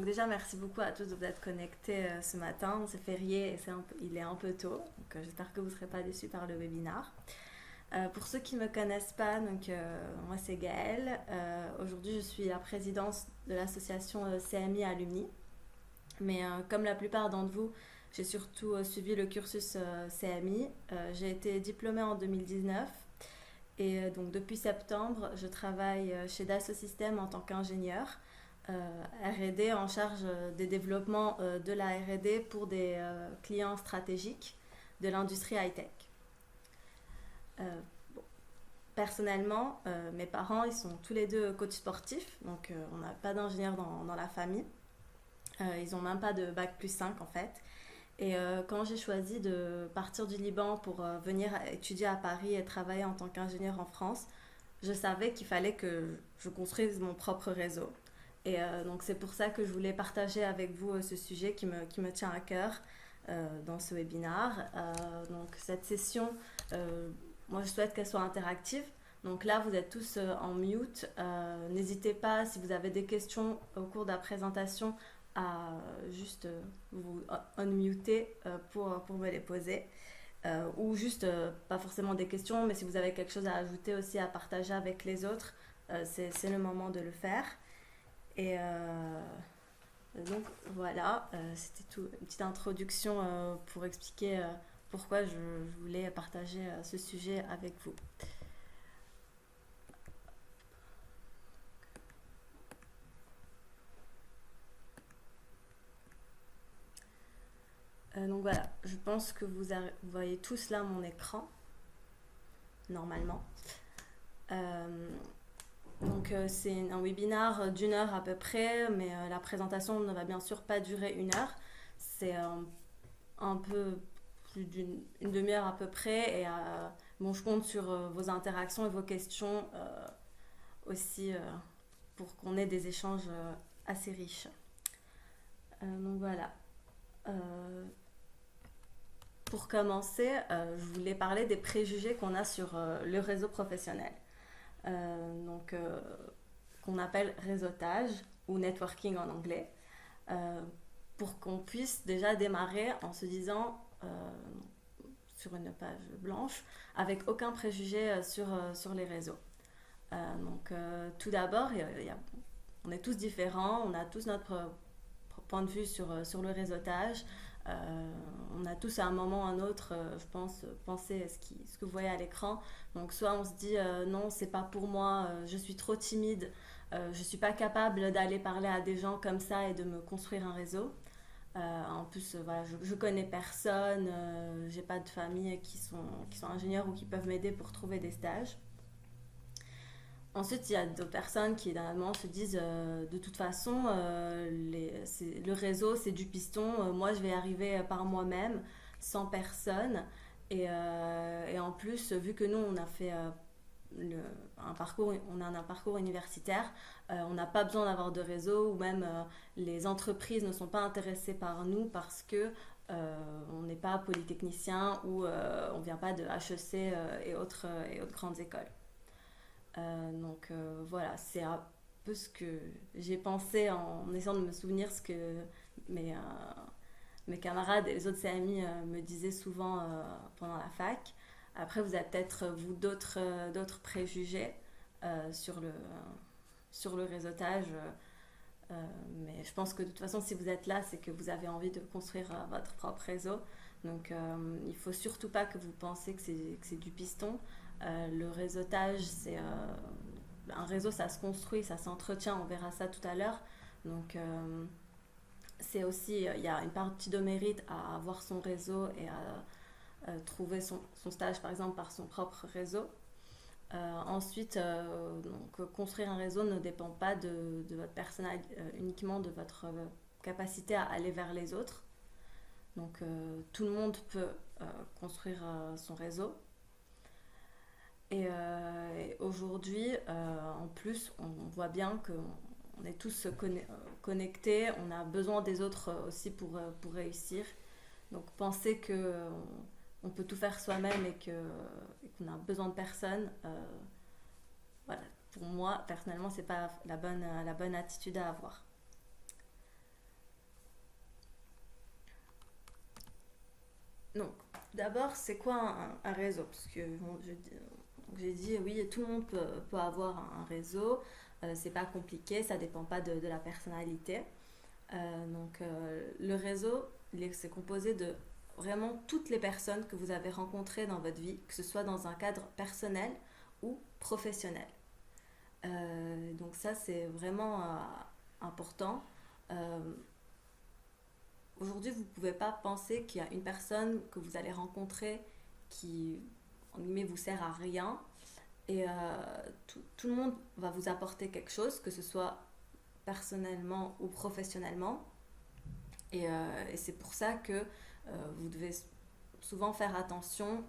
Donc déjà, merci beaucoup à tous de vous être connectés ce matin. C'est férié et il est un peu tôt. Donc j'espère que vous ne serez pas déçus par le webinar. Pour ceux qui ne me connaissent pas, moi c'est Gaëlle. Aujourd'hui, je suis la présidente de l'association CMI Alumni. Mais comme la plupart d'entre vous, j'ai surtout suivi le cursus CMI. J'ai été diplômée en 2019. Et donc depuis septembre, je travaille chez Dassault Systèmes en tant qu'ingénieur R&D en charge des développements de la R&D pour des clients stratégiques de l'industrie high-tech. Bon. Personnellement, mes parents, ils sont tous les deux coachs sportifs, donc on n'a pas d'ingénieur dans la famille. Ils n'ont même pas de bac plus 5 en fait. Et quand j'ai choisi de partir du Liban pour venir étudier à Paris et travailler en tant qu'ingénieur en France, je savais qu'il fallait que je construise mon propre réseau. Et donc c'est pour ça que je voulais partager avec vous ce sujet qui me tient à cœur dans ce webinaire. Donc cette session, moi je souhaite qu'elle soit interactive. Donc là vous êtes tous en mute. N'hésitez pas si vous avez des questions au cours de la présentation à juste vous unmuter pour me les poser. Ou juste, pas forcément des questions, mais si vous avez quelque chose à ajouter aussi, à partager avec les autres, c'est le moment de le faire. Et donc voilà, c'était tout, une petite introduction pour expliquer pourquoi je voulais partager ce sujet avec vous. Donc voilà, je pense que vous voyez tous là mon écran, normalement. Donc c'est un webinaire d'une heure à peu près, mais la présentation ne va bien sûr pas durer une heure. C'est un peu plus d'une demi-heure à peu près. Et bon, je compte sur vos interactions et vos questions aussi pour qu'on ait des échanges assez riches. Donc voilà. Pour commencer, je voulais parler des préjugés qu'on a sur le réseau professionnel. Qu'on appelle réseautage ou networking en anglais, pour qu'on puisse déjà démarrer en se disant sur une page blanche, avec aucun préjugé sur les réseaux. Tout d'abord, on est tous différents, on a tous notre point de vue sur le réseautage. On a tous à un moment ou à un autre, je pense, pensé à ce que vous voyez à l'écran. Donc soit on se dit non, c'est pas pour moi, je suis trop timide, je suis pas capable d'aller parler à des gens comme ça et de me construire un réseau. En plus, voilà, je connais personne, j'ai pas de famille qui sont ingénieurs ou qui peuvent m'aider pour trouver des stages. Ensuite, il y a d'autres personnes qui, évidemment, se disent de toute façon, le réseau, c'est du piston. Moi, je vais arriver par moi-même, sans personne. Et en plus, vu que nous, on a fait un parcours universitaire, on n'a pas besoin d'avoir de réseau, ou même les entreprises ne sont pas intéressées par nous parce que on n'est pas polytechnicien ou on ne vient pas de HEC et autres grandes écoles. Voilà, c'est un peu ce que j'ai pensé en essayant de me souvenir ce que mes camarades et les autres CMI me disaient souvent pendant la fac. Après, vous avez peut-être, vous, d'autres préjugés sur le réseautage. Mais je pense que de toute façon, si vous êtes là, c'est que vous avez envie de construire votre propre réseau. Donc, il ne faut surtout pas que vous pensiez que c'est du piston. Le réseautage, c'est un réseau, ça se construit, ça s'entretient, on verra ça tout à l'heure. Donc c'est aussi, il y a une partie de mérite à avoir son réseau et à trouver son stage par exemple par son propre réseau. Ensuite, construire un réseau ne dépend pas de votre personnalité, uniquement de votre capacité à aller vers les autres. Donc tout le monde peut construire son réseau. Et aujourd'hui, en plus, on voit bien qu'on est tous connectés, on a besoin des autres aussi pour réussir. Donc penser qu'on peut tout faire soi-même et qu'on a besoin de personne, voilà, pour moi, personnellement, c'est pas la bonne attitude à avoir. Donc, d'abord, c'est quoi un réseau? Parce que bon, donc j'ai dit, oui, tout le monde peut avoir un réseau. C'est pas compliqué, ça dépend pas de la personnalité. Le réseau, c'est composé de vraiment toutes les personnes que vous avez rencontrées dans votre vie, que ce soit dans un cadre personnel ou professionnel. Donc ça, c'est vraiment important. Euh, Aujourd'hui, vous ne pouvez pas penser qu'il y a une personne que vous allez rencontrer qui, en guillemets, vous sert à rien. Et tout le monde va vous apporter quelque chose, que ce soit personnellement ou professionnellement. Et c'est pour ça que vous devez souvent faire attention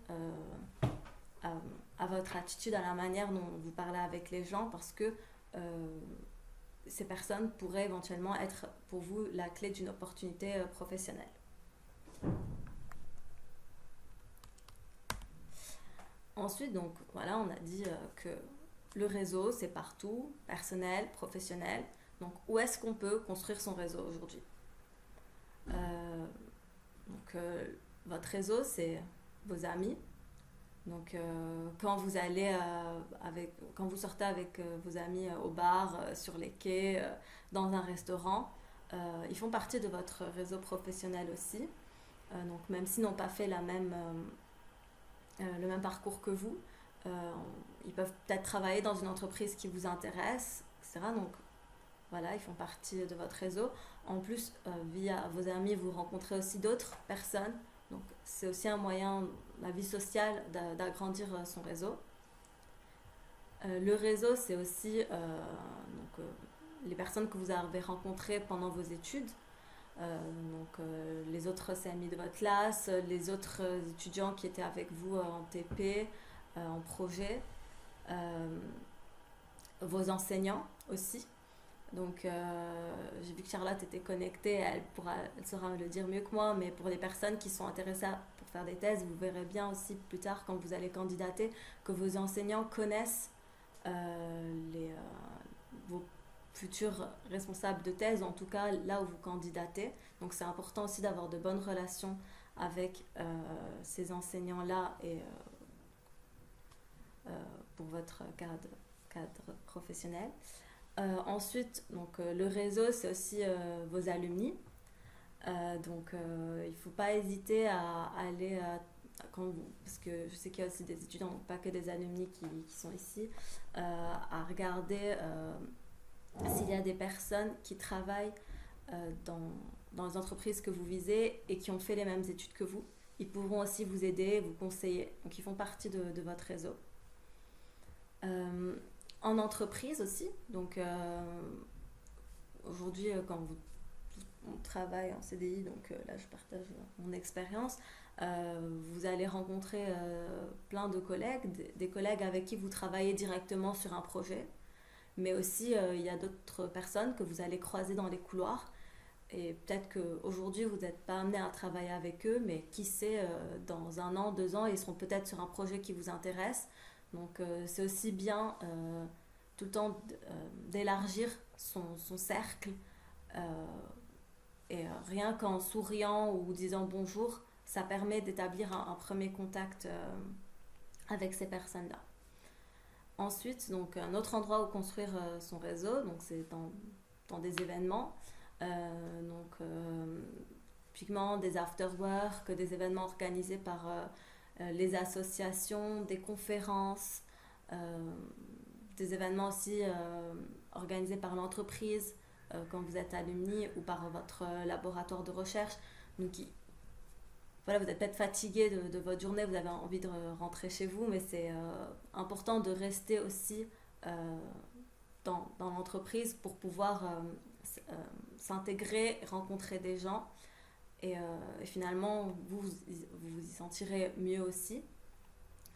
à, à votre attitude, à la manière dont vous parlez avec les gens, parce que euh, ces personnes pourraient éventuellement être pour vous la clé d'une opportunité professionnelle. Ensuite, donc voilà, on a dit que le réseau, c'est partout, personnel, professionnel. Donc, où est-ce qu'on peut construire son réseau aujourd'hui? Euh, donc, votre réseau, c'est vos amis. Donc, quand vous sortez avec vos amis au bar, sur les quais, dans un restaurant, ils font partie de votre réseau professionnel aussi. Donc, même s'ils n'ont pas fait le même parcours que vous, euh, ils peuvent peut-être travailler dans une entreprise qui vous intéresse, etc. Donc, voilà, ils font partie de votre réseau. En plus, via vos amis, vous rencontrez aussi d'autres personnes. Donc, c'est aussi un moyen, la vie sociale, d'agrandir son réseau. Le réseau, c'est aussi les personnes que vous avez rencontrées pendant vos études. Les autres amis de votre classe, les autres étudiants qui étaient avec vous en TP, en projet, euh, vos enseignants aussi. Donc, j'ai vu que Charlotte était connectée, elle saura me le dire mieux que moi, mais pour les personnes qui sont intéressées pour faire des thèses, vous verrez bien aussi plus tard quand vous allez candidater que vos enseignants connaissent vos futurs responsables de thèse, en tout cas là où vous candidatez. Donc, c'est important aussi d'avoir de bonnes relations avec ces enseignants-là et pour votre cadre professionnel. Ensuite, le réseau, c'est aussi vos alumni. Il ne faut pas hésiter à aller, parce que je sais qu'il y a aussi des étudiants, donc pas que des alumni qui sont ici, à regarder s'il y a des personnes qui travaillent dans les entreprises que vous visez et qui ont fait les mêmes études que vous. Ils pourront aussi vous aider, vous conseiller. Donc, ils font partie de votre réseau. En entreprise aussi. Donc, aujourd'hui, on travaille en CDI, donc là, je partage mon expérience. Vous allez rencontrer plein de collègues, des collègues avec qui vous travaillez directement sur un projet. Mais aussi, il y a d'autres personnes que vous allez croiser dans les couloirs. Et peut-être qu'aujourd'hui, vous n'êtes pas amené à travailler avec eux, mais qui sait, dans 1 an, 2 ans, ils seront peut-être sur un projet qui vous intéresse. Donc, c'est aussi bien tout le temps d'élargir son cercle. euh, Rien qu'en souriant ou disant bonjour, ça permet d'établir un premier contact avec ces personnes-là. Ensuite, donc, un autre endroit où construire son réseau, donc c'est dans des événements. Typiquement des after-work, des événements organisés par les associations, des conférences, euh, des événements aussi organisés par l'entreprise quand vous êtes alumni ou par votre laboratoire de recherche. Donc, voilà, vous êtes peut-être fatigué de votre journée, vous avez envie de rentrer chez vous, mais c'est important de rester aussi euh, dans l'entreprise pour pouvoir s'intégrer, rencontrer des gens et finalement vous y sentirez mieux aussi.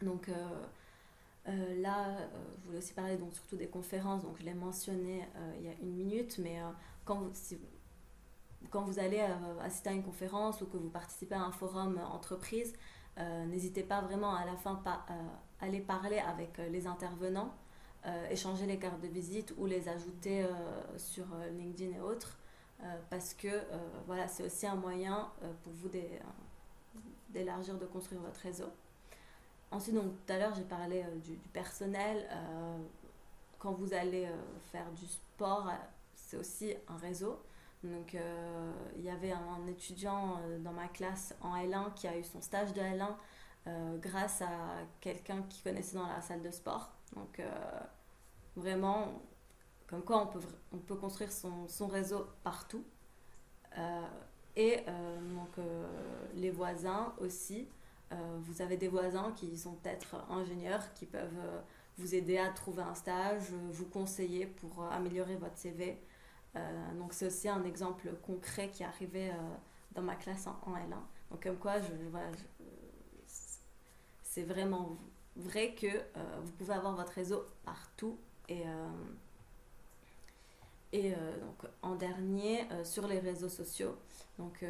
Donc je voulais aussi parler donc surtout des conférences, donc je l'ai mentionné il y a 1 minute, mais quand vous allez assister à une conférence ou que vous participez à un forum entreprise, n'hésitez pas vraiment à la fin aller parler avec les intervenants, échanger les cartes de visite ou les ajouter sur LinkedIn et autres, parce que voilà, c'est aussi un moyen pour vous d'élargir, de construire votre réseau. Ensuite, donc, tout à l'heure, j'ai parlé du personnel. Quand vous allez faire du sport, c'est aussi un réseau. Donc, il y avait un étudiant dans ma classe en L1 qui a eu son stage de L1 grâce à quelqu'un qui connaissait dans la salle de sport. Donc, vraiment, comme quoi on peut construire son réseau partout. Euh, et les voisins aussi. Vous avez des voisins qui sont peut-être ingénieurs, qui peuvent vous aider à trouver un stage, vous conseiller pour améliorer votre CV. Donc c'est aussi un exemple concret qui est arrivé dans ma classe en L1. Donc comme quoi, c'est vraiment vrai que vous pouvez avoir votre réseau partout. Donc en dernier, sur les réseaux sociaux. Donc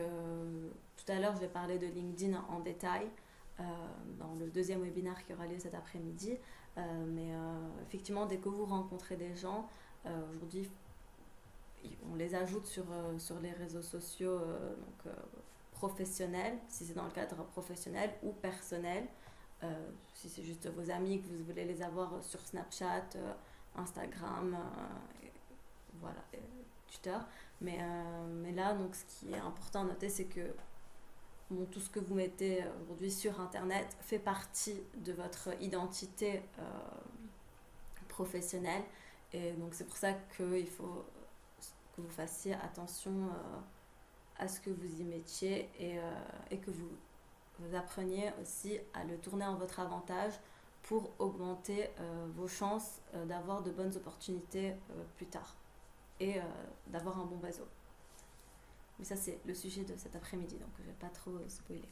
tout à l'heure, je vais parler de LinkedIn en détail dans le deuxième webinaire qui aura lieu cet après-midi. Effectivement, dès que vous rencontrez des gens, aujourd'hui, on les ajoute sur les réseaux sociaux professionnels, si c'est dans le cadre professionnel ou personnel. Si c'est juste vos amis que vous voulez les avoir sur Snapchat, Instagram, voilà, Twitter. Mais là, donc, ce qui est important à noter, c'est que tout ce que vous mettez aujourd'hui sur Internet fait partie de votre identité professionnelle. Et donc, c'est pour ça qu'il faut que vous fassiez attention à ce que vous y mettiez et que vous appreniez aussi à le tourner en votre avantage pour augmenter vos chances d'avoir de bonnes opportunités plus tard et d'avoir un bon réseau. Mais ça, c'est le sujet de cet après-midi, donc je ne vais pas trop spoiler.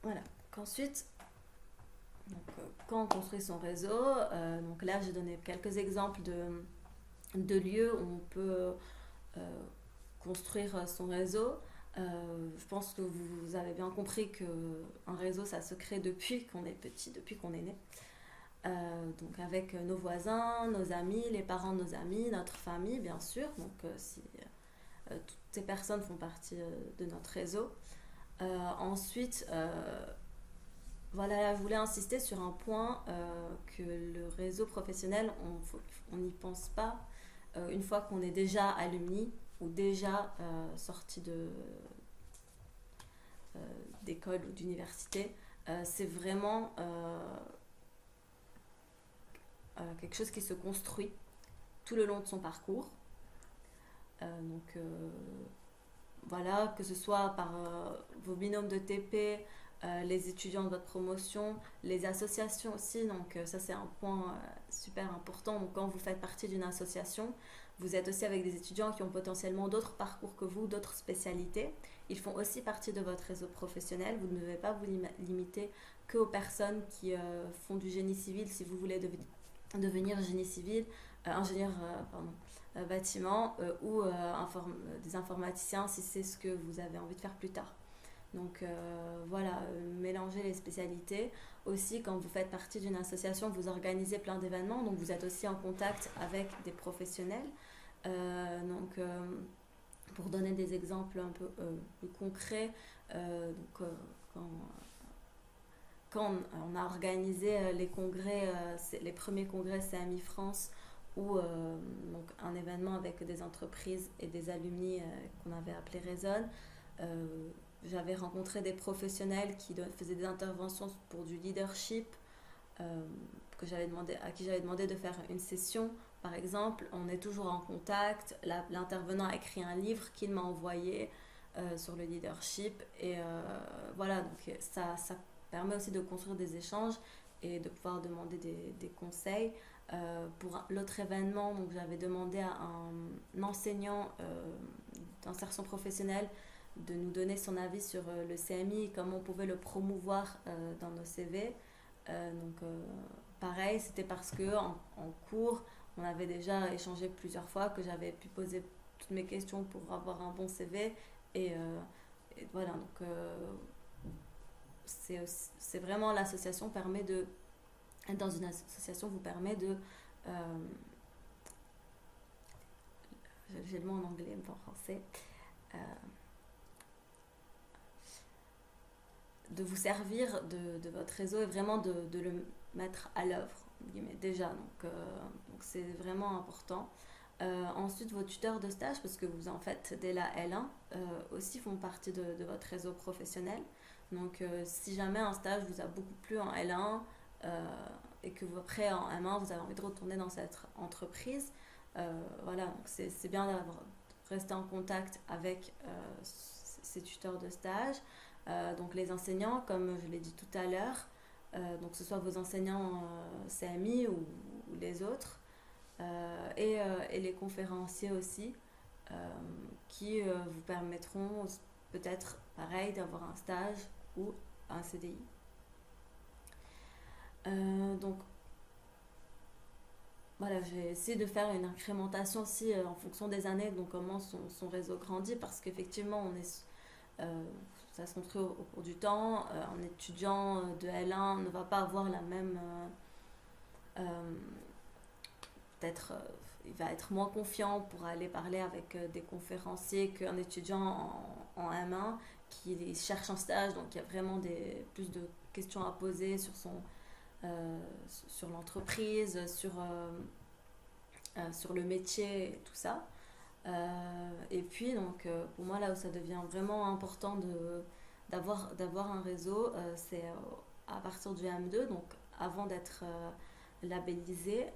Voilà. Qu'ensuite, quand on construit son réseau, donc là, j'ai donné quelques exemples de lieux où on peut construire son réseau. Je pense que vous avez bien compris qu'un réseau, ça se crée depuis qu'on est petit, depuis qu'on est né. Donc avec nos voisins, nos amis, les parents de nos amis, notre famille bien sûr. Donc si toutes ces personnes font partie de notre réseau. Ensuite, voilà, je voulais insister sur un point que le réseau professionnel, on n'y pense pas une fois qu'on est déjà alumni ou déjà sorti d'école ou d'université. C'est vraiment quelque chose qui se construit tout le long de son parcours. Voilà, que ce soit par vos binômes de TP, les étudiants de votre promotion, les associations aussi. Donc ça, c'est un point super important. Donc quand vous faites partie d'une association, vous êtes aussi avec des étudiants qui ont potentiellement d'autres parcours que vous, d'autres spécialités. Ils font aussi partie de votre réseau professionnel. Vous ne devez pas vous limiter qu'aux personnes qui font du génie civil si vous voulez devenir génie civil, ingénieur bâtiment ou des informaticiens si c'est ce que vous avez envie de faire plus tard. Donc voilà, mélanger les spécialités. Aussi, quand vous faites partie d'une association, vous organisez plein d'événements, donc vous êtes aussi en contact avec des professionnels. Pour donner des exemples un peu plus concrets, quand on a organisé les congrès, les premiers congrès CMI France, ou donc un événement avec des entreprises et des alumni qu'on avait appelé Raisonne, j'avais rencontré des professionnels qui faisaient des interventions pour du leadership, à qui j'avais demandé de faire une session. Par exemple, on est toujours en contact. L'intervenant a écrit un livre qu'il m'a envoyé sur le leadership. Et voilà, donc ça permet aussi de construire des échanges et de pouvoir demander des conseils. Pour l'autre événement, donc j'avais demandé à un enseignant d'insertion professionnelle de nous donner son avis sur le CMI et comment on pouvait le promouvoir dans nos CV. Pareil, c'était parce que en cours, on avait déjà échangé plusieurs fois, que j'avais pu poser toutes mes questions pour avoir un bon CV. Et voilà, donc c'est vraiment l'association permet de... Dans une association vous permet de... j'ai le mot en anglais, mais pas en français, euh, de vous servir de votre réseau et vraiment de le mettre à l'œuvre, déjà. Donc c'est vraiment important. Ensuite, vos tuteurs de stage, parce que vous en faites dès la L1, aussi font partie de votre réseau professionnel. Donc, si jamais un stage vous a beaucoup plu en L1 et que vous, après en M1, vous avez envie de retourner dans cette entreprise, voilà, donc c'est bien d'avoir rester en contact avec ces tuteurs de stage. Donc, les enseignants, comme je l'ai dit tout à l'heure, donc que ce soit vos enseignants CMI ou les autres, et les conférenciers aussi, qui vous permettront peut-être pareil d'avoir un stage ou un CDI. Donc voilà, j'ai essayé de faire une incrémentation aussi en fonction des années, donc comment son réseau grandit, parce qu'effectivement euh, ça se construit au cours du temps. Un étudiant de L1 ne va pas avoir la même euh, peut-être il va être moins confiant pour aller parler avec des conférenciers qu'un étudiant en M1 qui cherche un stage, donc il y a vraiment plus de questions à poser sur l'entreprise, sur le métier et tout ça. Et puis, donc, pour moi, là où ça devient vraiment important d'avoir un réseau, c'est à partir du M2, donc avant d'être labellisé,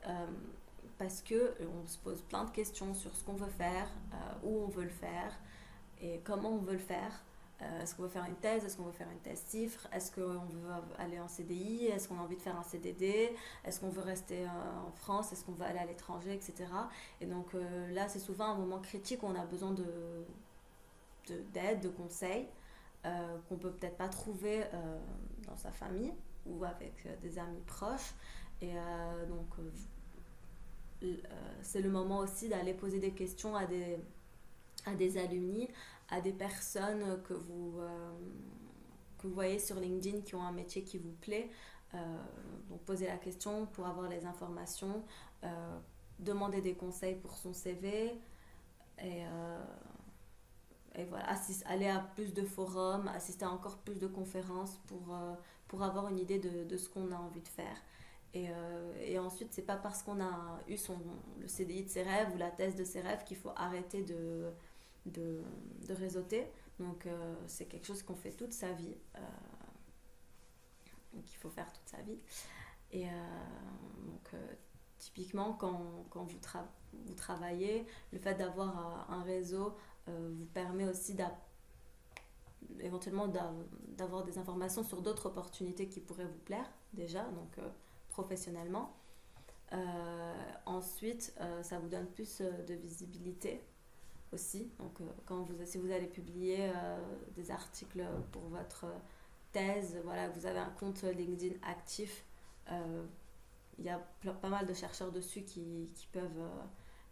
parce que on se pose plein de questions sur ce qu'on veut faire, où on veut le faire et comment on veut le faire. Est-ce qu'on veut faire une thèse? Est-ce qu'on veut faire une thèse CIFRE? Est-ce qu'on veut aller en CDI? Est-ce qu'on a envie de faire un CDD? Est-ce qu'on veut rester en France? Est-ce qu'on veut aller à l'étranger, etc. Et donc là, c'est souvent un moment critique où on a besoin d'aide, de conseils, qu'on peut peut-être pas trouver dans sa famille ou avec des amis proches. Et c'est le moment aussi d'aller poser des questions à des alumni, à des personnes que vous voyez sur LinkedIn qui ont un métier qui vous plaît. Donc poser la question pour avoir les informations, demander des conseils pour son CV et, et voilà, aller à plus de forums, assister à encore plus de conférences pour avoir une idée de ce qu'on a envie de faire. Et ensuite, c'est pas parce qu'on a eu le CDI de ses rêves ou la thèse de ses rêves qu'il faut arrêter de réseauter. Donc, c'est quelque chose qu'on fait toute sa vie, qu'il faut faire toute sa vie. Et donc, typiquement, quand vous travaillez, le fait d'avoir un réseau vous permet aussi éventuellement d'avoir des informations sur d'autres opportunités qui pourraient vous plaire déjà, donc professionnellement. Ensuite, ça vous donne plus de visibilité aussi. Donc, si vous allez publier des articles pour votre thèse, voilà, vous avez un compte LinkedIn actif, il y a pas mal de chercheurs dessus qui peuvent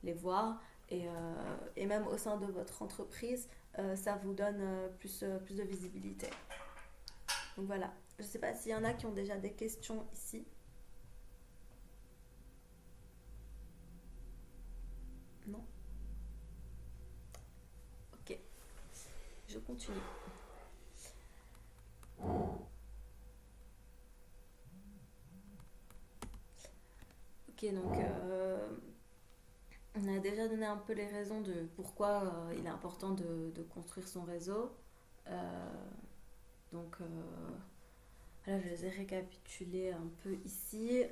les voir. Et même au sein de votre entreprise, ça vous donne plus de visibilité. Donc voilà, je ne sais pas s'il y en a qui ont déjà des questions ici. Non? Ok, je continue. Ok, donc on a déjà donné un peu les raisons de pourquoi il est important de construire son réseau. Euh, donc là, je les ai récapitulés un peu ici.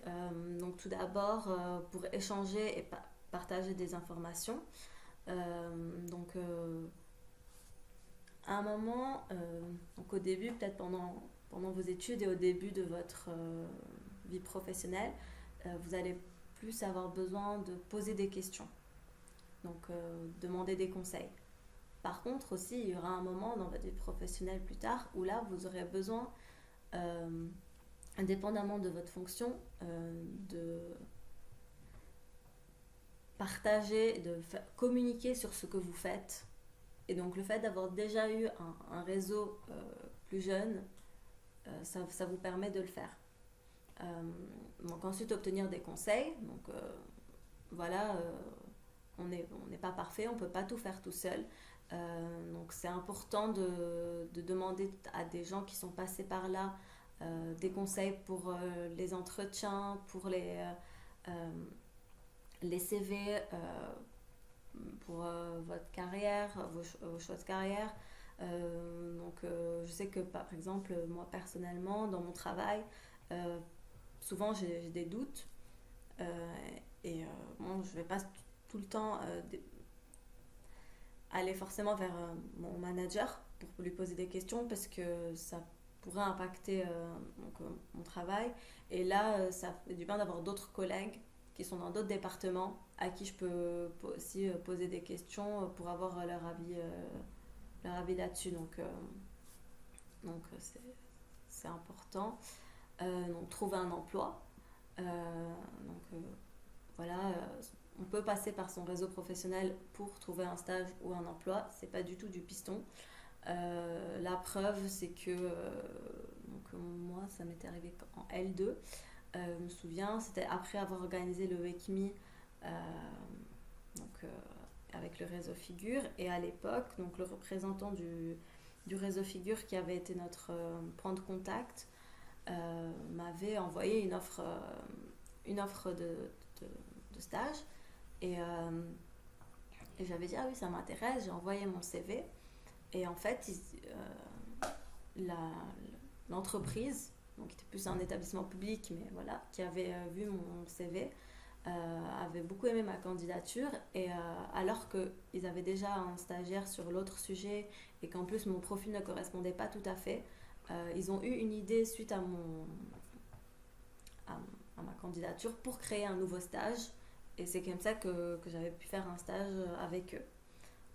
Donc tout d'abord, pour échanger et partager des informations. Donc à un moment, donc au début, peut-être pendant vos études et au début de votre vie professionnelle, vous allez plus avoir besoin de poser des questions, donc demander des conseils. Par contre aussi, il y aura un moment dans votre vie professionnelle plus tard où là, vous aurez besoin, indépendamment de votre fonction, de partager, communiquer sur ce que vous faites. Et donc le fait d'avoir déjà eu un réseau plus jeune, ça vous permet de le faire. Donc ensuite obtenir des conseils. Donc voilà, on n'est pas parfait, on ne peut pas tout faire tout seul. Donc c'est important de demander à des gens qui sont passés par là des conseils pour les entretiens, pour les CV, pour votre carrière, vos choix de carrière. Je sais que par exemple, moi personnellement, dans mon travail, euh, souvent j'ai des doutes euh, bon, je ne vais pas tout le temps aller forcément vers mon manager pour lui poser des questions parce que ça pourrait impacter mon travail. Et là, ça fait du bien d'avoir d'autres collègues qui sont dans d'autres départements à qui je peux aussi poser des questions pour avoir leur avis là-dessus. C'est important. Donc trouver un emploi. Euh, donc voilà, on peut passer par son réseau professionnel pour trouver un stage ou un emploi. C'est pas du tout du piston. La preuve, c'est que moi, ça m'était arrivé en L2. Je me souviens, c'était après avoir organisé le Wake Me donc, avec le réseau Figure. Et à l'époque, donc, le représentant du réseau Figure qui avait été notre point de contact m'avait envoyé une offre de stage. Et, euh, et j'avais dit, ah oui, ça m'intéresse, j'ai envoyé mon CV. Et en fait, la- l'entreprise, donc qui était plus un établissement public, mais voilà, qui avait vu mon CV, avait beaucoup aimé ma candidature. Et alors qu'ils avaient déjà un stagiaire sur l'autre sujet et qu'en plus mon profil ne correspondait pas tout à fait, ils ont eu une idée suite à, à ma candidature pour créer un nouveau stage. Et c'est comme ça que j'avais pu faire un stage avec eux.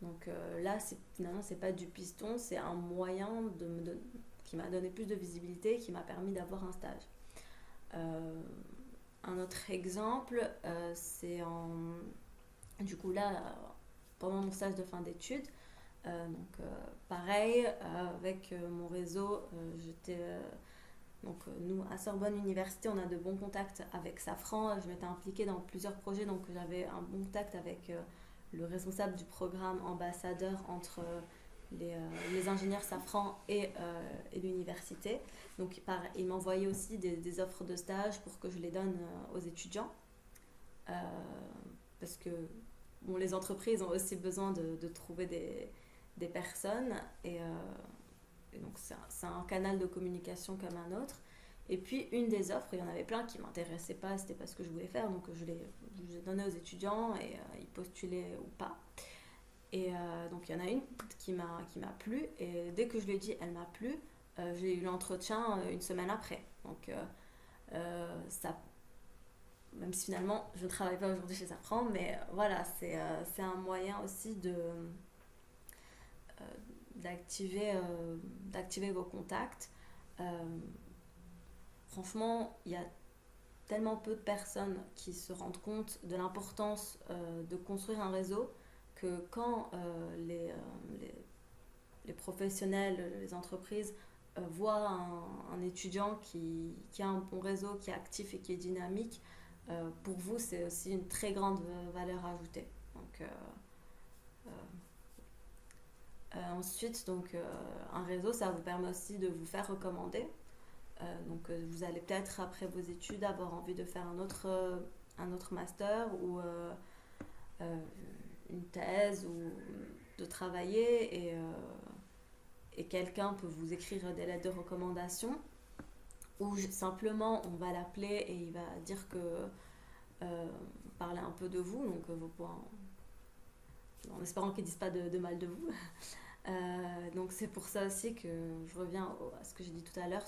Donc là, finalement, c'est pas du piston, c'est un moyen qui m'a donné plus de visibilité, qui m'a permis d'avoir un stage. Euh, un autre exemple, du coup là, pendant mon stage de fin d'études, pareil, avec mon réseau, nous, à Sorbonne Université, on a de bons contacts avec Safran. Je m'étais impliquée dans plusieurs projets, donc j'avais un bon contact avec le responsable du programme ambassadeur entre les ingénieurs Safran et l'université. Donc il m'envoyait aussi des offres de stage pour que je les donne aux étudiants. Euh, Parce que bon, les entreprises ont aussi besoin de trouver des personnes. Et donc c'est un canal de communication comme un autre. Et puis une des offres, il y en avait plein qui ne m'intéressaient pas, c'était pas ce que je voulais faire, donc je les donnais aux étudiants et ils postulaient ou pas. Et donc il y en a une qui m'a plu, et dès que je lui ai dit elle m'a plu, j'ai eu l'entretien une semaine après. Donc ça, même si finalement je ne travaille pas aujourd'hui chez Safran, mais voilà, c'est un moyen aussi euh, d'activer vos contacts. Euh, Franchement, il y a tellement peu de personnes qui se rendent compte de l'importance de construire un réseau que quand les professionnels, les entreprises voient un étudiant qui a un bon réseau, qui est actif et qui est dynamique, pour vous, c'est aussi une très grande valeur ajoutée. Donc, ensuite, un réseau, ça vous permet aussi de vous faire recommander. Vous allez peut-être, après vos études, avoir envie de faire un autre master ou une thèse ou de travailler et quelqu'un peut vous écrire des lettres de recommandation ou simplement on va l'appeler et il va dire que parler un peu de vous, donc vos points, en espérant qu'ils ne disent pas de mal de vous. Donc c'est pour ça aussi que je reviens à ce que j'ai dit tout à l'heure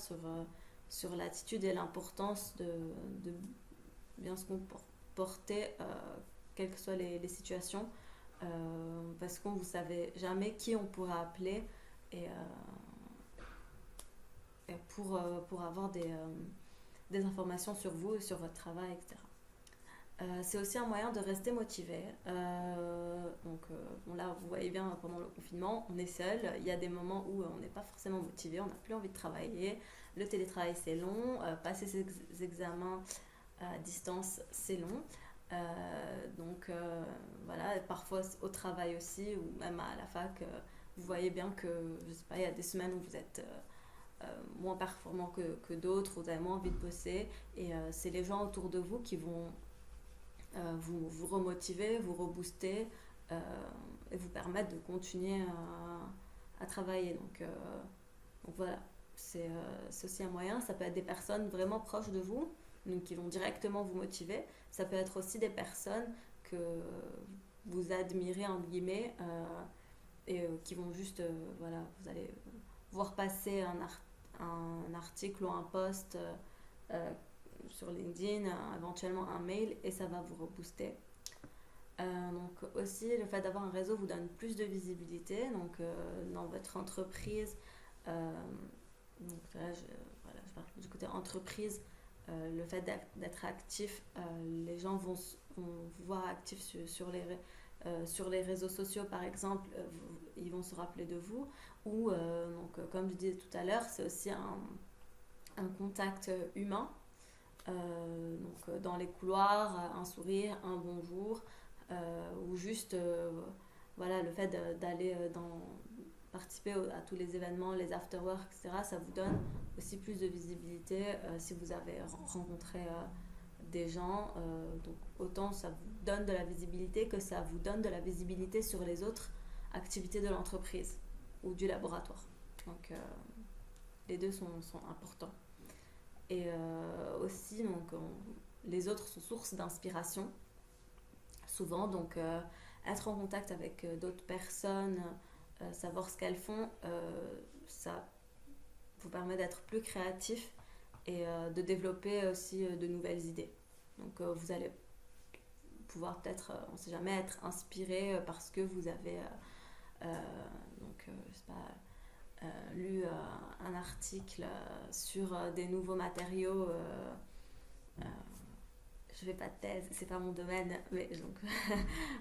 sur l'attitude et l'importance de bien se comporter, quelles que soient les situations, parce qu'on ne vous savez jamais qui on pourra appeler et, pour avoir des informations sur vous, sur votre travail, etc. C'est aussi un moyen de rester motivé. Bon, là, vous voyez bien, pendant le confinement, on est seul. Il y a des moments où on n'est pas forcément motivé, on n'a plus envie de travailler. Le télétravail, c'est long. Passer ses examens à distance, c'est long. Donc voilà, parfois au travail aussi, ou même à la fac, vous voyez bien que, je sais pas, il y a des semaines où vous êtes moins performant que d'autres, vous avez moins envie de bosser, et c'est les gens autour de vous qui vont vous remotiver, vous rebooster, euh, et vous permettre de continuer à travailler. Donc voilà, c'est aussi un moyen. Ça peut être des personnes vraiment proches de vous, donc qui vont directement vous motiver. Ça peut être aussi des personnes que vous admirez, entre guillemets, et qui vont juste, voilà, vous allez voir passer un article ou un post euh, sur LinkedIn, éventuellement un mail, et ça va vous rebooster. Donc aussi, le fait d'avoir un réseau vous donne plus de visibilité. Donc dans votre entreprise, euh, donc là, voilà, je parle du côté entreprise, le fait d'être actif, les gens vont vous voir actif sur les réseaux sociaux par exemple, ils vont se rappeler de vous. Ou comme je disais tout à l'heure, c'est aussi un contact humain. Donc dans les couloirs, un sourire, un bonjour, ou juste voilà, le fait d'aller participer à tous les événements, les afterworks, etc., ça vous donne aussi plus de visibilité si vous avez rencontré des gens. Donc autant ça vous donne de la visibilité que ça vous donne de la visibilité sur les autres activités de l'entreprise ou du laboratoire. Donc les deux sont importants. Et aussi, les autres sont source d'inspiration, souvent. Donc, être en contact avec d'autres personnes, savoir ce qu'elles font, ça vous permet d'être plus créatif et de développer aussi de nouvelles idées. Donc, vous allez pouvoir peut-être, on ne sait jamais, être inspiré parce que vous avez, je sais pas, lu un article sur des nouveaux matériaux. Je fais pas de thèse, c'est pas mon domaine, mais donc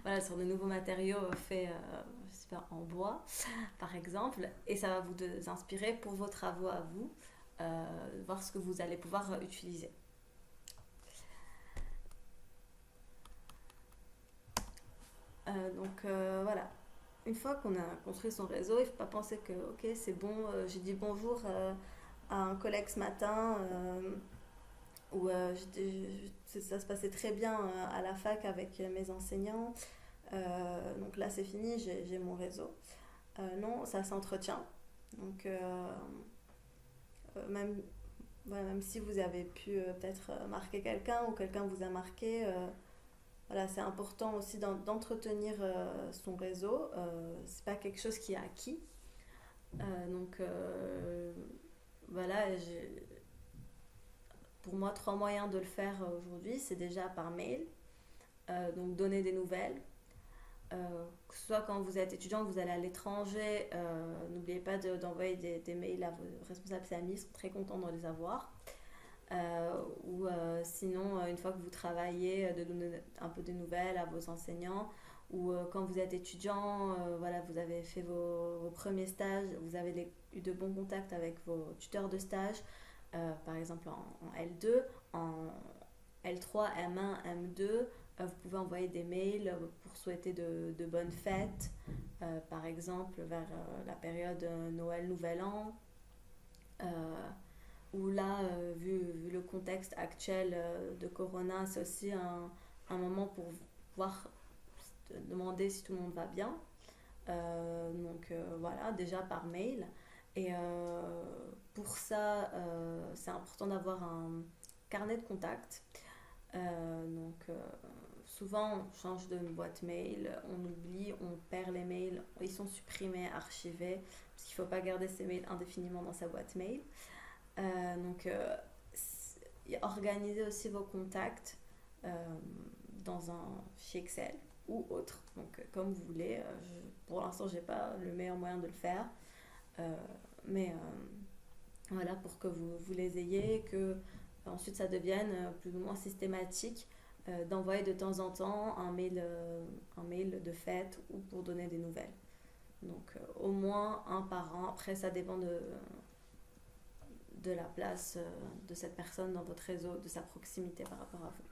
voilà, sur de nouveaux matériaux faits, je sais pas, en bois, par exemple, et ça va vous inspirer pour vos travaux à vous, voir ce que vous allez pouvoir utiliser. Voilà, une fois qu'on a construit son réseau, il ne faut pas penser que ok c'est bon, j'ai dit bonjour à un collègue ce matin, où ça se passait très bien à la fac avec mes enseignants. Donc là c'est fini, j'ai mon réseau. Non, ça s'entretient. Donc même, voilà, même si vous avez pu peut-être marquer quelqu'un ou quelqu'un vous a marqué, voilà, c'est important aussi d'entretenir son réseau. C'est pas quelque chose qui est acquis. Donc voilà, pour moi, trois moyens de le faire aujourd'hui, c'est déjà par mail, donc donner des nouvelles. Que ce soit quand vous êtes étudiant, que vous allez à l'étranger, n'oubliez pas d'envoyer des mails à vos responsables CAMI, ils sont très contents de les avoir. Ou sinon, une fois que vous travaillez, de donner un peu de nouvelles à vos enseignants. Ou quand vous êtes étudiant, voilà, vous avez fait vos premiers stages, vous avez eu de bons contacts avec vos tuteurs de stage, par exemple en L2, en L3, M1, M2, vous pouvez envoyer des mails pour souhaiter de bonnes fêtes, par exemple vers la période Noël, Nouvel An, où là, vu le contexte actuel de Corona, c'est aussi un moment pour pouvoir demander si tout le monde va bien. Voilà, déjà par mail. Et pour ça, c'est important d'avoir un carnet de contacts. Souvent, on change de boîte mail, on oublie, on perd les mails, ils sont supprimés, archivés, parce qu'il ne faut pas garder ses mails indéfiniment dans sa boîte mail. Euh, donc, euh, Organisez aussi vos contacts euh, dans un fichier Excel ou autre, donc comme vous voulez. Pour l'instant, j'ai pas le meilleur moyen de le faire, euh, mais voilà, pour que vous les ayez, que ensuite ça devienne plus ou moins systématique d'envoyer de temps en temps un mail de fête ou pour donner des nouvelles. Donc au moins un par an. Après, ça dépend de la place de cette personne dans votre réseau, de sa proximité par rapport à vous.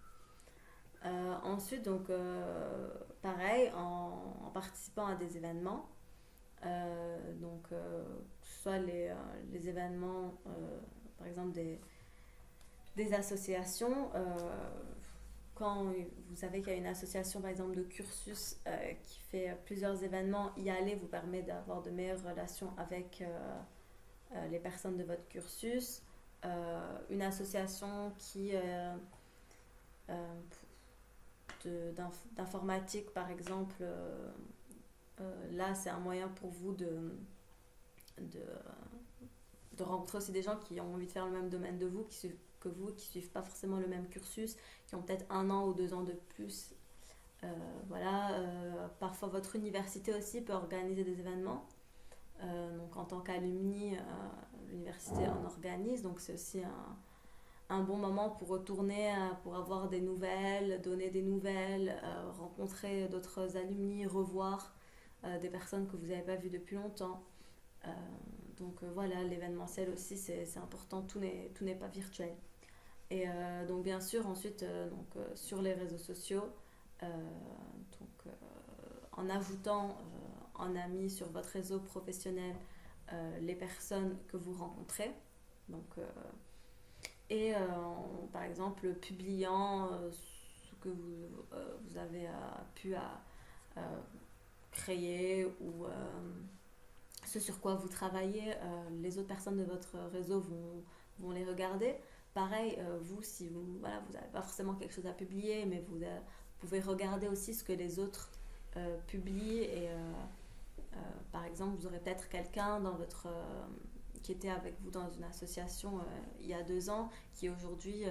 Ensuite, donc, pareil, en participant à des événements, que ce soit les événements, par exemple des associations, quand vous savez qu'il y a une association par exemple de cursus qui fait plusieurs événements, y aller vous permet d'avoir de meilleures relations avec les personnes de votre cursus. Une association qui d'informatique par exemple, là c'est un moyen pour vous de, de rencontrer aussi des gens qui ont envie de faire le même domaine de vous, que vous, qui suivent pas forcément le même cursus, qui ont peut-être 1 an ou 2 ans de plus. Parfois votre université aussi peut organiser des événements. Donc en tant qu'alumni, l'université en organise, donc c'est aussi un bon moment pour retourner, pour avoir des nouvelles, donner des nouvelles, rencontrer d'autres alumni, revoir des personnes que vous n'avez pas vues depuis longtemps. Euh, voilà, l'événementiel aussi, c'est important, tout n'est pas virtuel. Et donc bien sûr, ensuite, sur les réseaux sociaux, euh, donc, en ajoutant en ami sur votre réseau professionnel les personnes que vous rencontrez. Donc, par exemple, publiant ce que vous avez pu créer ou ce sur quoi vous travaillez, les autres personnes de votre réseau vont les regarder. Pareil, vous, si vous n'avez pas forcément quelque chose à publier, mais vous pouvez regarder aussi ce que les autres publient. Et par exemple, vous aurez peut-être quelqu'un qui était avec vous dans une association il y a 2 ans, qui aujourd'hui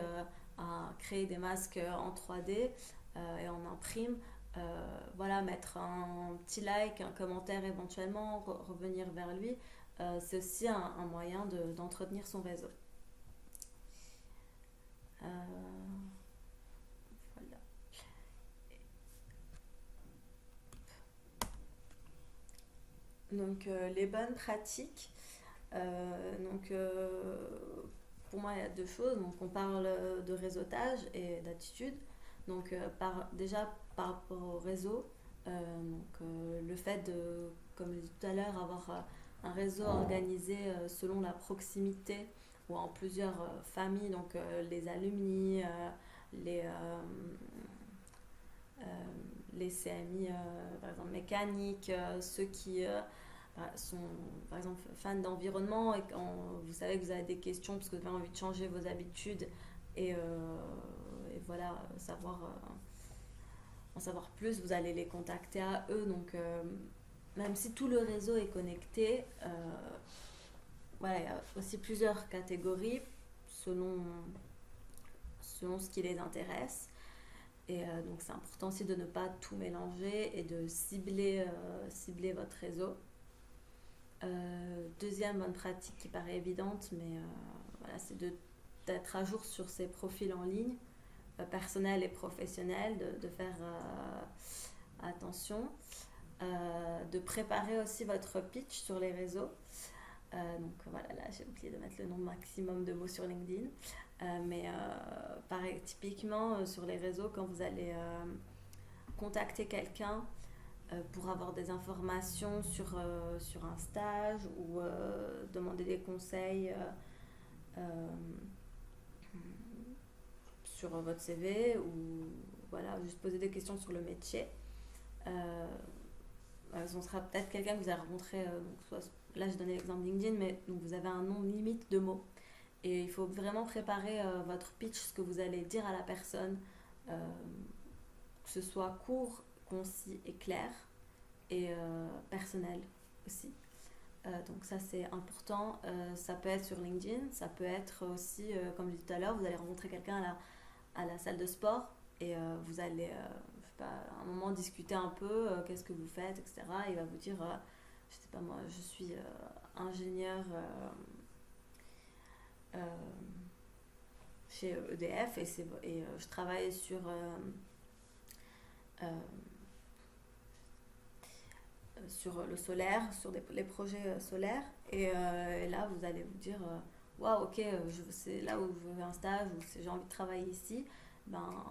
a créé des masques en 3D et en imprime. Mettre un petit like, un commentaire éventuellement, revenir vers lui, c'est aussi un moyen d'entretenir son réseau. Euh, voilà. Donc les bonnes pratiques, pour moi il y a 2 choses. Donc on parle de réseautage et d'attitude. Donc déjà par rapport au réseau, le fait de, comme je l'ai dit tout à l'heure, avoir un réseau organisé selon la proximité ou en plusieurs familles, donc les alumni, les, euh, les CMI, par exemple mécaniques, ceux qui sont par exemple fans d'environnement et quand vous savez que vous avez des questions parce que vous avez envie de changer vos habitudes et voilà, en savoir plus, vous allez les contacter à eux. Donc même si tout le réseau est connecté, voilà, il y a aussi plusieurs catégories selon ce qui les intéresse. Et donc c'est important aussi de ne pas tout mélanger et de cibler votre réseau. Deuxième bonne pratique qui paraît évidente, mais voilà, c'est d'être à jour sur ses profils en ligne, personnels et professionnels, de faire attention, de préparer aussi votre pitch sur les réseaux. Donc voilà, là j'ai oublié de mettre le nombre maximum de mots sur LinkedIn. Pareil, typiquement sur les réseaux, quand vous allez contacter quelqu'un pour avoir des informations sur un stage ou demander des conseils sur votre CV ou voilà, juste poser des questions sur le métier. On sera peut-être quelqu'un que vous avez rencontré, là je donnais l'exemple LinkedIn, mais donc vous avez un nombre limite de mots. Et il faut vraiment préparer votre pitch, ce que vous allez dire à la personne, que ce soit court, concis et clair, et personnel aussi. Donc ça c'est important. Ça peut être sur LinkedIn, ça peut être aussi, comme je disais tout à l'heure, vous allez rencontrer quelqu'un à la salle de sport et vous allez, je sais pas, à un moment discuter un peu, qu'est-ce que vous faites, etc. Il va vous dire, je sais pas moi, je suis ingénieur chez EDF et je travaille sur le solaire, sur les projets solaires. Et là, vous allez vous dire waouh, ok, c'est là où je veux un stage ou j'ai envie de travailler ici. Ben,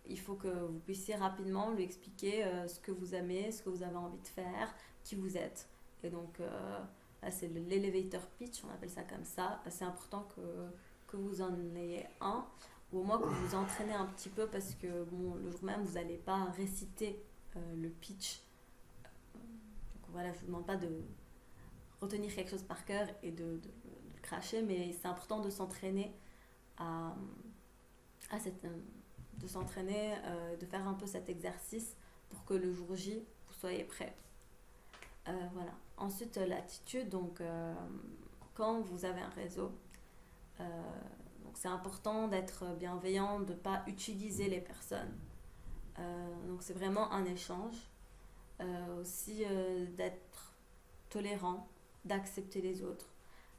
il faut que vous puissiez rapidement lui expliquer ce que vous aimez, ce que vous avez envie de faire, qui vous êtes. Et donc, là, c'est l'elevator pitch, on appelle ça comme ça. C'est important que vous en ayez un, ou au moins que vous vous entraînez un petit peu, parce que bon, le jour même, vous n'allez pas réciter le pitch. Donc voilà, je ne vous demande pas de retenir quelque chose par cœur et de le cracher, mais c'est important de s'entraîner à de s'entraîner, de faire un peu cet exercice pour que le jour J, vous soyez prêt. Voilà. Ensuite, l'attitude, donc quand vous avez un réseau, donc c'est important d'être bienveillant, de ne pas utiliser les personnes. Donc c'est vraiment un échange. Aussi d'être tolérant, d'accepter les autres,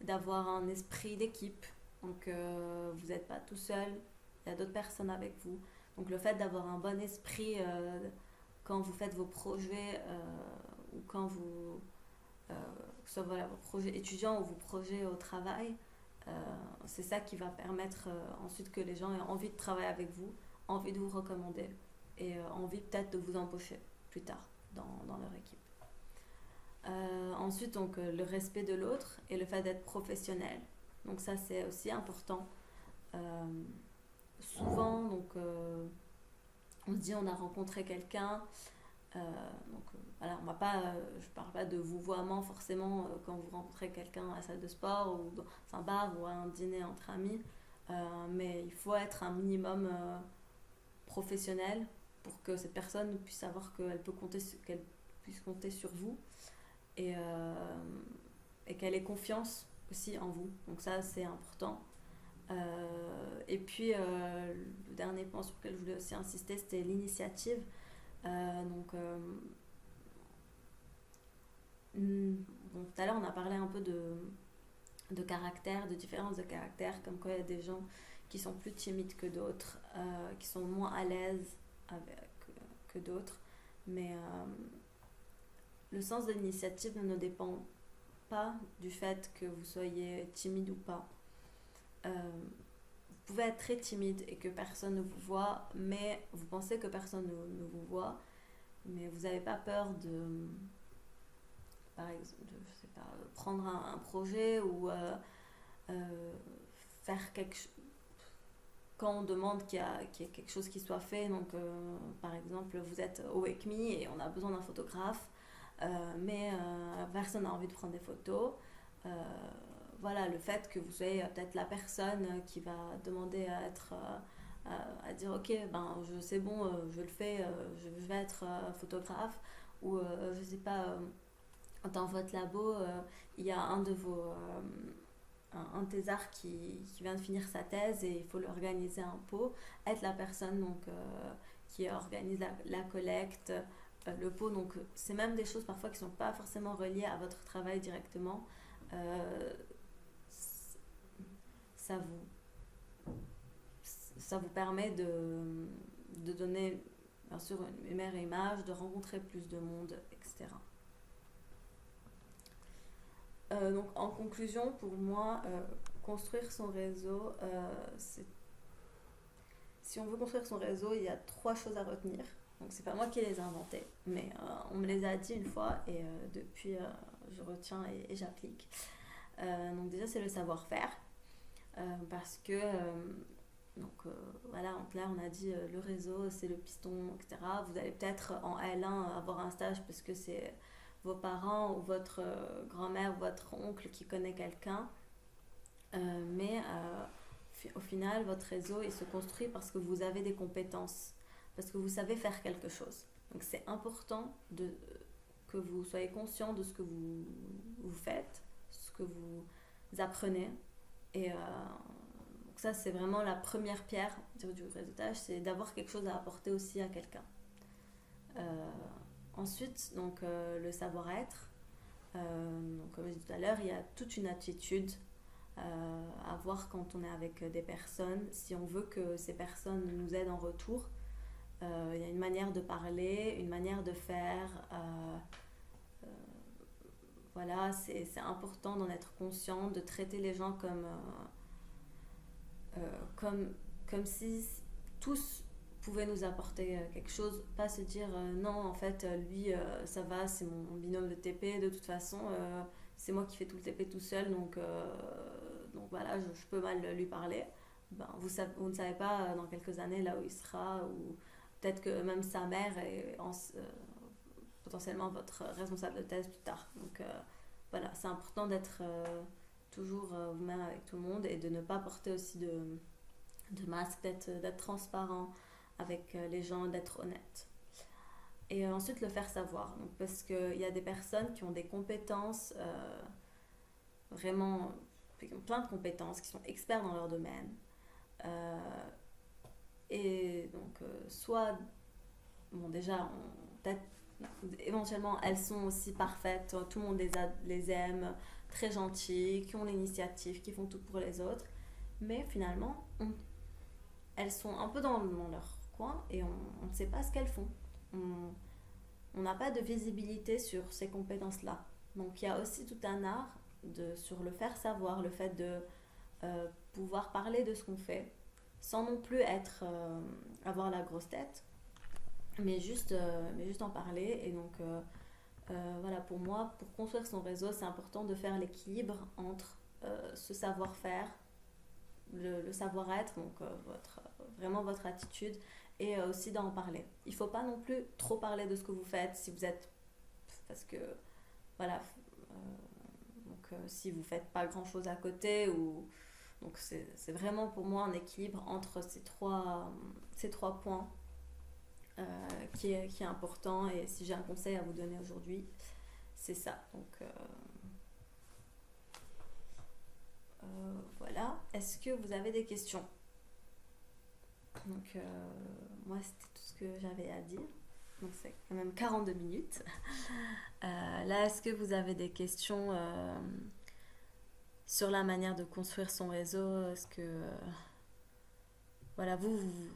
d'avoir un esprit d'équipe. Donc vous n'êtes pas tout seul, il y a d'autres personnes avec vous. Donc le fait d'avoir un bon esprit quand vous faites vos projets ou quand vous, que ce soit voilà, vos projets étudiants ou vos projets au travail, c'est ça qui va permettre ensuite que les gens aient envie de travailler avec vous, envie de vous recommander et envie peut-être de vous embaucher plus tard dans leur équipe. Ensuite, donc, le respect de l'autre et le fait d'être professionnel. Donc ça, c'est aussi important. Souvent, donc, on se dit on a rencontré quelqu'un. Donc, voilà, on va pas, je parle pas de vouvoiement forcément quand vous rencontrez quelqu'un à la salle de sport ou dans un bar ou à un dîner entre amis. Mais il faut être un minimum professionnel pour que cette personne puisse savoir qu'elle puisse compter sur vous et qu'elle ait confiance aussi en vous. Donc ça, c'est important. Et puis, le dernier point sur lequel je voulais aussi insister, c'était l'initiative. Donc, bon, tout à l'heure, on a parlé un peu de caractère, de différences de caractère, comme quoi il y a des gens qui sont plus timides que d'autres, qui sont moins à l'aise que d'autres. Mais le sens de l'initiative ne dépend pas du fait que vous soyez timide ou pas. Vous pouvez être très timide et que personne ne vous voit, mais vous pensez que personne ne vous voit, mais vous n'avez pas peur de, par exemple, je sais pas, prendre un projet ou faire quelque chose. Quand on demande qu'il y ait quelque chose qui soit fait, donc par exemple, vous êtes au Wake Me et on a besoin d'un photographe, mais personne n'a envie de prendre des photos. Voilà, le fait que vous soyez peut-être la personne qui va demander à être à dire ok, ben c'est bon, je le fais, je vais être photographe, ou je sais pas, dans votre labo, il y a un de thésard qui vient de finir sa thèse et il faut lui organiser un pot, être la personne donc qui organise la collecte, le pot. Donc c'est même des choses parfois qui ne sont pas forcément reliées à votre travail directement. Ça vous permet de donner bien sûr une meilleure image, de rencontrer plus de monde, etc. Donc en conclusion, pour moi, construire son réseau, si on veut construire son réseau, il y a 3 choses à retenir. Donc c'est pas moi qui les ai inventées, mais on me les a dit une fois et depuis je retiens et j'applique. Donc déjà c'est le savoir-faire, parce que donc voilà, en clair on a dit le réseau c'est le piston, etc. Vous allez peut-être en L1 avoir un stage parce que c'est vos parents ou votre grand-mère ou votre oncle qui connaît quelqu'un, mais au final votre réseau il se construit parce que vous avez des compétences, parce que vous savez faire quelque chose. Donc c'est important que vous soyez conscient de ce que vous faites, ce que vous apprenez. Et donc ça c'est vraiment la première pierre du réseautage, c'est d'avoir quelque chose à apporter aussi à quelqu'un. Ensuite, donc, le savoir-être. Donc, comme je disais tout à l'heure, il y a toute une attitude à voir quand on est avec des personnes. Si on veut que ces personnes nous aident en retour, il y a une manière de parler, une manière de faire. Voilà, c'est important d'en être conscient, de traiter les gens comme si tous pouvez nous apporter quelque chose, pas se dire non, en fait, lui, ça va, c'est mon binôme de TP, de toute façon, c'est moi qui fais tout le TP tout seul, donc voilà, je peux mal lui parler. Ben, vous ne savez pas dans quelques années là où il sera, ou peut-être que même sa mère est potentiellement votre responsable de thèse plus tard. Donc voilà, c'est important d'être toujours vous-même avec tout le monde et de ne pas porter aussi de masque, d'être transparent avec les gens, d'être honnête. Et ensuite le faire savoir. Donc, parce qu'il y a des personnes qui ont des compétences vraiment, qui ont plein de compétences, qui sont experts dans leur domaine. Euh, et donc, soit, bon, déjà, peut-être, éventuellement, elles sont aussi parfaites, tout le monde les aime, très gentilles, qui ont l'initiative, qui font tout pour les autres. Mais finalement, elles sont un peu dans leur coin et on ne sait pas ce qu'elles font. On n'a pas de visibilité sur ces compétences-là. Donc il y a aussi tout un art sur le faire savoir, le fait de pouvoir parler de ce qu'on fait, sans non plus avoir la grosse tête, mais juste en parler. Et donc voilà, pour moi, pour construire son réseau, c'est important de faire l'équilibre entre ce savoir-faire, le savoir-être, donc vraiment votre attitude, et aussi d'en parler. Il ne faut pas non plus trop parler de ce que vous faites si vous êtes... Parce que, voilà, si vous ne faites pas grand-chose à côté, donc c'est vraiment pour moi un équilibre entre ces trois points qui est important. Et si j'ai un conseil à vous donner aujourd'hui, c'est ça. Donc voilà. Est-ce que vous avez des questions? Donc moi c'était tout ce que j'avais à dire. Donc c'est quand même 42 minutes. Là, est-ce que vous avez des questions sur la manière de construire son réseau? Est-ce que voilà,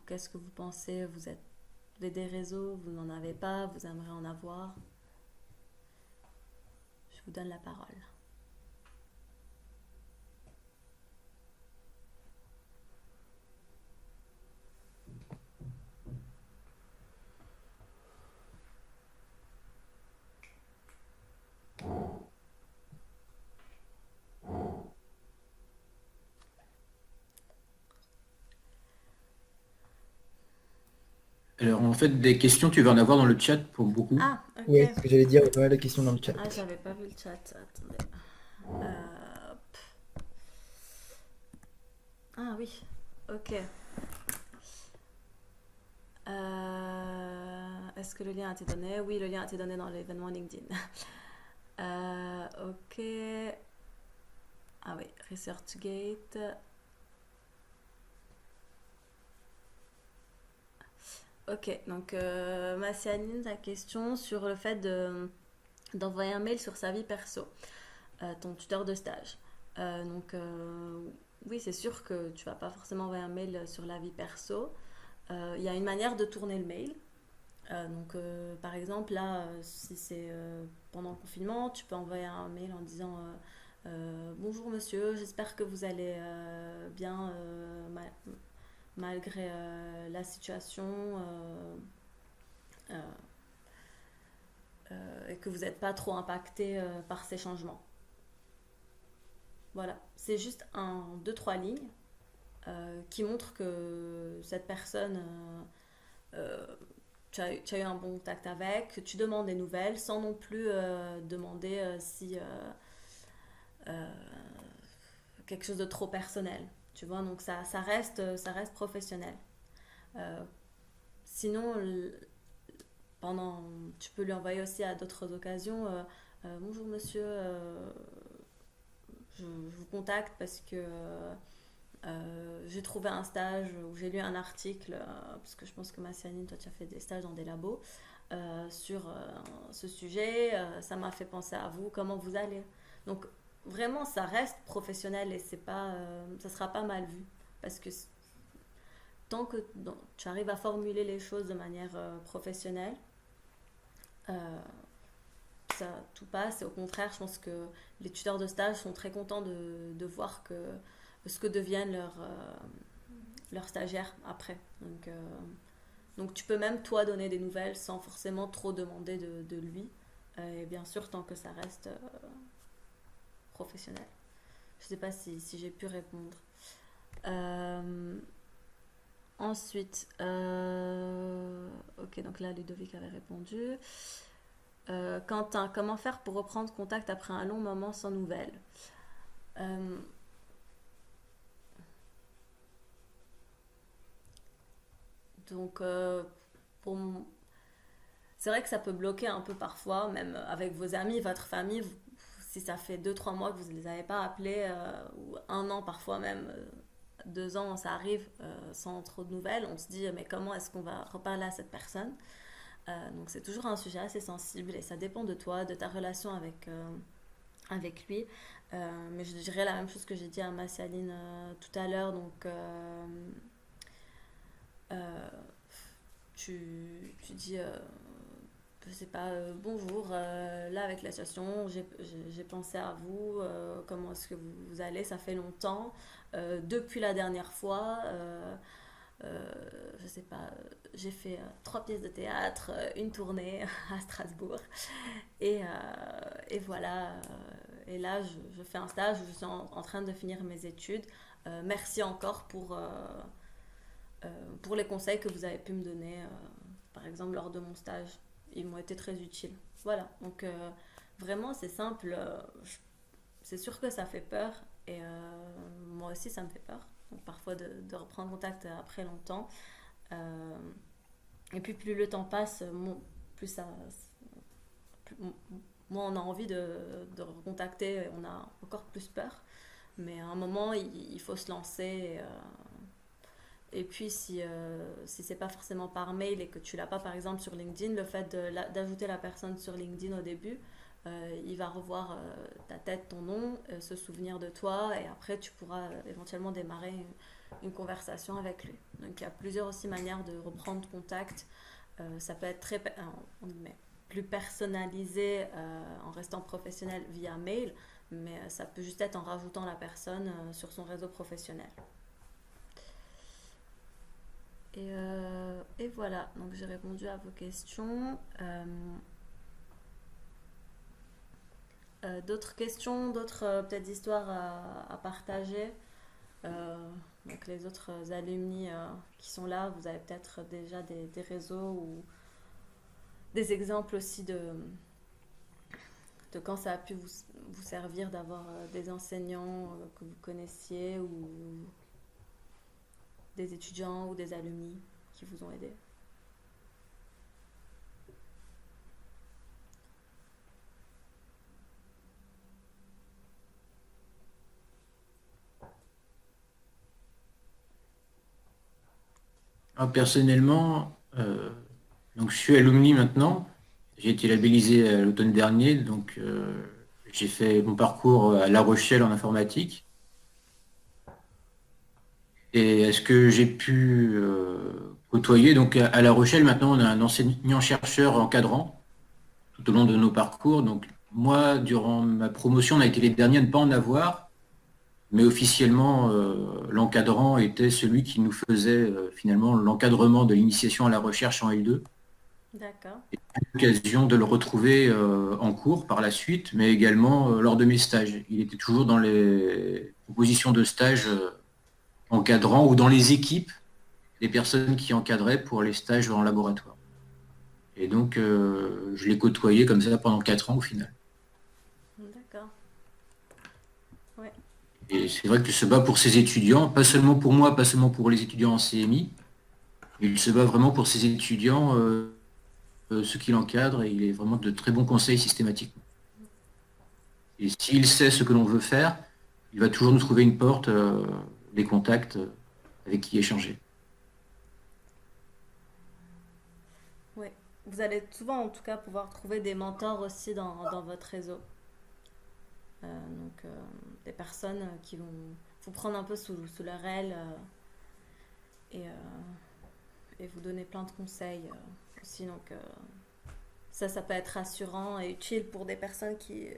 qu'est-ce que vous pensez? Vous avez des réseaux, vous n'en avez pas, vous aimeriez en avoir? Je vous donne la parole. Alors, en fait, des questions, tu vas en avoir dans le chat pour beaucoup. Ah, Ouais, ok. ce que j'allais dire, il y a pas mal de questions dans le chat. Ah, j'avais pas vu le chat. Attendez. Hop. Ah oui, ok. Est-ce que le lien a été donné? Oui, le lien a été donné dans l'événement LinkedIn. Ok. Ah oui, ResearchGate. Ok, donc Massianine, ta question sur le fait d'envoyer un mail sur sa vie perso, ton tuteur de stage. Donc oui, c'est sûr que tu vas pas forcément envoyer un mail sur la vie perso. Il y a une manière de tourner le mail. Donc par exemple, là, si c'est pendant le confinement, tu peux envoyer un mail en disant bonjour monsieur, j'espère que vous allez bien malgré la situation euh, et que vous n'êtes pas trop impacté par ces changements. Voilà, c'est juste deux, trois lignes qui montrent que cette personne, tu as eu un bon contact avec, que tu demandes des nouvelles sans non plus demander si euh, quelque chose de trop personnel. Tu vois, donc ça reste professionnel. Euh, Sinon, tu peux lui envoyer aussi à d'autres occasions bonjour monsieur, je vous contacte parce que j'ai trouvé un stage ou j'ai lu un article, parce que je pense que Massianine, toi tu as fait des stages dans des labos, sur ce sujet, ça m'a fait penser à vous, comment vous allez. Donc vraiment, ça reste professionnel et ça sera pas mal vu. Parce que tant que tu arrives à formuler les choses de manière professionnelle, euh, ça tout passe. Et au contraire, je pense que les tuteurs de stage sont très contents de voir ce que deviennent leurs stagiaires après. Donc Donc tu peux même toi donner des nouvelles sans forcément trop demander de lui. Et bien sûr, tant que ça reste professionnel. Je sais pas si j'ai pu répondre. Euh, Ensuite, ok, donc là Ludovic avait répondu. Quentin, comment faire pour reprendre contact après un long moment sans nouvelles? Euh, donc, pour mon- c'est vrai que ça peut bloquer un peu parfois, même avec vos amis, votre famille. Si ça fait 2, 3 mois que vous ne les avez pas appelés, ou un an parfois même, 2 ans, ça arrive sans trop de nouvelles, on se dit mais comment est-ce qu'on va reparler à cette personne? Donc c'est toujours un sujet assez sensible et ça dépend de toi, de ta relation avec lui. Mais je dirais la même chose que j'ai dit à Massaline tout à l'heure. Donc euh, tu dis, je sais pas, bonjour, là avec la situation, j'ai pensé à vous, comment est-ce que vous allez, ça fait longtemps. Depuis la dernière fois, je sais pas, j'ai fait 3 pièces de théâtre, une tournée à Strasbourg. Et voilà, et là je fais un stage où je suis en train de finir mes études. Merci encore pour les conseils que vous avez pu me donner, par exemple lors de mon stage. Ils m'ont été très utiles. Voilà, donc vraiment c'est simple. C'est sûr que ça fait peur et moi aussi ça me fait peur. Donc parfois de reprendre contact après longtemps. Euh, et puis plus le temps passe, plus ça, plus- moins on a envie de recontacter, on a encore plus peur. Mais à un moment, il faut se lancer. Et puis, si c'est pas forcément par mail et que tu l'as pas, par exemple, sur LinkedIn, le fait d'ajouter la personne sur LinkedIn au début, il va revoir ta tête, ton nom, se souvenir de toi, et après, tu pourras éventuellement démarrer une conversation avec lui. Donc, il y a plusieurs aussi manières de reprendre contact. Ça peut être très, on met, plus personnalisé en restant professionnel via mail, mais ça peut juste être en rajoutant la personne sur son réseau professionnel. Et voilà, donc j'ai répondu à vos questions. D'autres questions, d'autres peut-être histoires à partager. Donc les autres alumni qui sont là, vous avez peut-être déjà des réseaux ou des exemples aussi de quand ça a pu vous servir d'avoir des enseignants que vous connaissiez ou des étudiants ou des alumni qui vous ont aidé. Alors, personnellement, donc je suis alumni maintenant. J'ai été labellisé l'automne dernier, donc j'ai fait mon parcours à La Rochelle en informatique. Et est-ce que j'ai pu côtoyer, donc à La Rochelle maintenant on a un enseignant-chercheur encadrant tout au long de nos parcours. Donc moi, durant ma promotion, on a été les derniers à ne pas en avoir, mais officiellement, l'encadrant était celui qui nous faisait finalement l'encadrement de l'initiation à la recherche en L2. D'accord. L'occasion de le retrouver en cours par la suite, mais également lors de mes stages. Il était toujours dans les propositions de stage encadrant ou dans les équipes des personnes qui encadraient pour les stages en laboratoire. Et donc, je l'ai côtoyé comme ça pendant 4 ans au final. D'accord. Ouais. Et c'est vrai qu'il se bat pour ses étudiants, pas seulement pour moi, pas seulement pour les étudiants en CMI, mais il se bat vraiment pour ses étudiants, ceux qu'il encadre, et il est vraiment de très bons conseils systématiquement. Et s'il sait ce que l'on veut faire, il va toujours nous trouver une porte, des contacts avec qui échanger. Ouais. Vous allez souvent en tout cas pouvoir trouver des mentors aussi dans votre réseau. Donc des personnes qui vont vous prendre un peu sous leur aile et, et vous donner plein de conseils aussi. Donc ça peut être rassurant et utile pour des personnes qui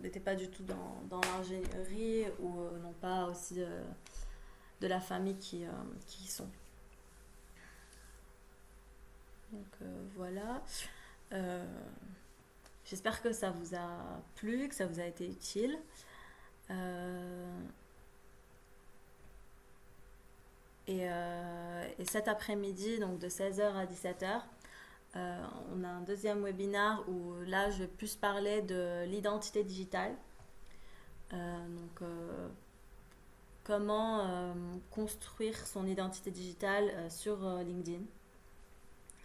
n'étaient pas du tout dans l'ingénierie ou n'ont pas aussi de la famille qui y sont. Donc voilà. Euh, J'espère que ça vous a plu, que ça vous a été utile. Euh, et cet après-midi, donc de 16h à 17h, on a un deuxième webinaire où là, je vais plus parler de l'identité digitale. Comment construire son identité digitale sur LinkedIn,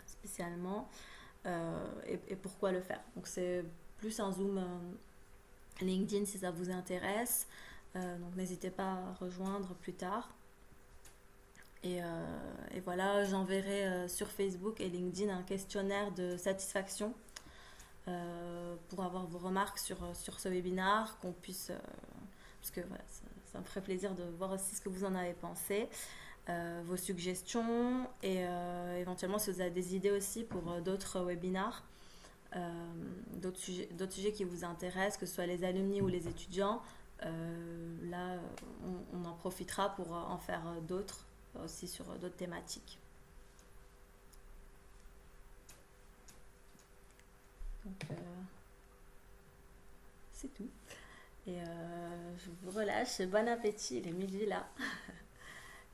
spécialement, et pourquoi le faire. Donc c'est plus un zoom LinkedIn si ça vous intéresse. Donc n'hésitez pas à rejoindre plus tard. Et voilà, j'enverrai sur Facebook et LinkedIn un questionnaire de satisfaction pour avoir vos remarques sur ce webinaire, qu'on puisse... parce que voilà, ça me ferait plaisir de voir aussi ce que vous en avez pensé, vos suggestions, et éventuellement si vous avez des idées aussi pour d'autres webinaires, d'autres sujets qui vous intéressent, que ce soit les alumni ou les étudiants. Là, on en profitera pour en faire d'autres aussi sur d'autres thématiques. Donc, c'est tout. Et je vous relâche. Bon appétit, il est midi là.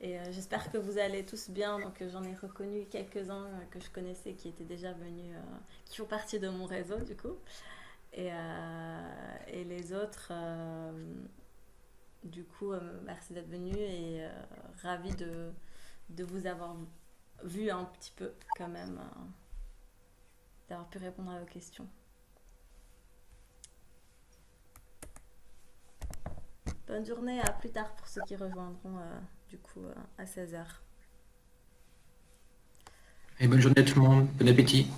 Et j'espère que vous allez tous bien. Donc j'en ai reconnu quelques-uns que je connaissais qui étaient déjà venus, qui font partie de mon réseau du coup. Et les autres, du coup, merci d'être venus et ravi de vous avoir vu un petit peu quand même, d'avoir pu répondre à vos questions. Bonne journée, à plus tard pour ceux qui rejoindront du coup à 16h. Et bonne journée à tout le monde, bon appétit.